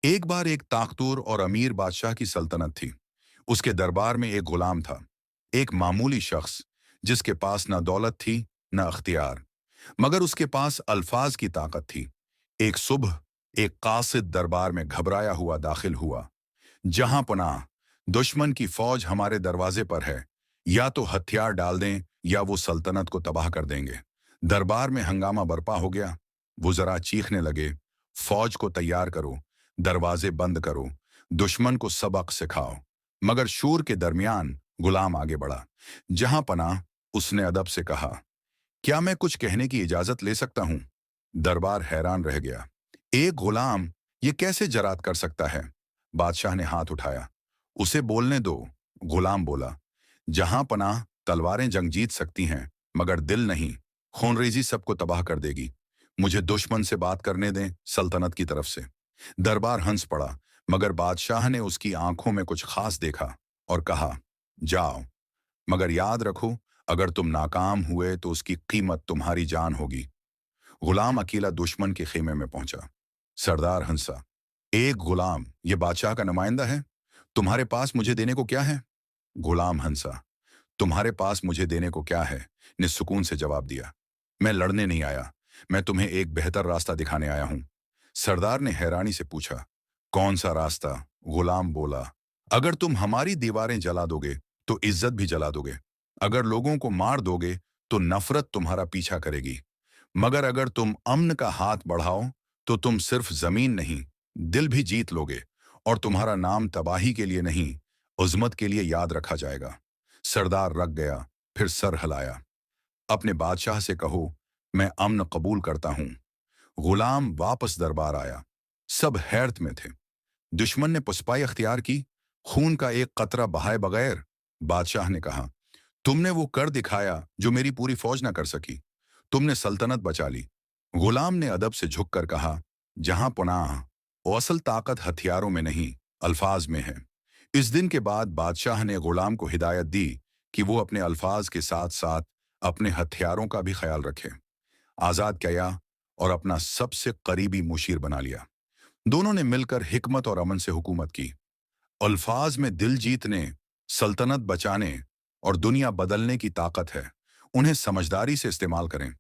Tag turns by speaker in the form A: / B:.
A: एक बार एक ताकतवर और अमीर बादशाह की सल्तनत थी। उसके दरबार में एक गुलाम था, एक मामूली शख्स जिसके पास न दौलत थी न अख्तियार, मगर उसके पास अल्फाज की ताकत थी। एक सुबह एक कासिद दरबार में घबराया हुआ दाखिल हुआ। जहां पनाह, दुश्मन की फौज हमारे दरवाजे पर है, या तो हथियार डाल दें या वो सल्तनत को तबाह कर देंगे। दरबार में हंगामा बरपा हो गया। वो जरा चीखने लगे, फौज को तैयार करो, दरवाजे बंद करो, दुश्मन को सबक सिखाओ। मगर शूर के दरमियान गुलाम आगे बढ़ा। जहां पनाह, उसने अदब से कहा, क्या मैं कुछ कहने की इजाजत ले सकता हूं? दरबार हैरान रह गया। एक गुलाम ये कैसे जरात कर सकता है? बादशाह ने हाथ उठाया। उसे बोलने दो, गुलाम बोला। जहां पनाह, तलवारें जंग जीत सकती हैं, मगर दिल नहीं। खूनरेजी सबको तबाह कर देगी। मुझे दुश्मन से बात करने दें, सल्तनत की तरफ से। दरबार हंस पड़ा, मगर बादशाह ने उसकी आंखों में कुछ खास देखा और कहा, जाओ, मगर याद रखो, अगर तुम नाकाम हुए तो उसकी कीमत तुम्हारी जान होगी। गुलाम अकेला दुश्मन के खेमे में पहुंचा। सरदार हंसा। एक गुलाम ये बादशाह का नुमाइंदा है? तुम्हारे पास मुझे देने को क्या है? गुलाम हंसा। तुम्हारे पास मुझे देने को क्या है? ने सुकून से जवाब दिया। मैं लड़ने नहीं आया, मैं तुम्हें एक बेहतर रास्ता दिखाने आया हूं। सरदार ने हैरानी से पूछा, कौन सा रास्ता? गुलाम बोला, अगर तुम हमारी दीवारें जला दोगे तो इज्जत भी जला दोगे। अगर लोगों को मार दोगे तो नफरत तुम्हारा पीछा करेगी। मगर अगर तुम अमन का हाथ बढ़ाओ तो तुम सिर्फ जमीन नहीं, दिल भी जीत लोगे, और तुम्हारा नाम तबाही के लिए नहीं, उज़्मत के लिए याद रखा जाएगा। सरदार रख गया, फिर सर हिलाया। अपने बादशाह से कहो, मैं अमन कबूल करता हूं। गुलाम वापस दरबार आया। सब हैरत में थे। दुश्मन ने पुष्पाई अख्तियार की, खून का एक कतरा बहाए बगैर। बादशाह ने कहा, तुमने वो कर दिखाया जो मेरी पूरी फौज न कर सकी। तुमने सल्तनत बचा ली। गुलाम ने अदब से झुककर कहा, जहां पुनाह, असल ताकत हथियारों में नहीं, अल्फाज में है। इस दिन के बाद बादशाह ने गुलाम को हिदायत दी कि वो अपने अल्फाज के साथ साथ अपने हथियारों का भी ख्याल रखे। आजाद किया और अपना सबसे करीबी मुशीर बना लिया। दोनों ने मिलकर हिकमत और अमन से हुकूमत की। अल्फाज में दिल जीतने, सल्तनत बचाने और दुनिया बदलने की ताकत है। उन्हें समझदारी से इस्तेमाल करें।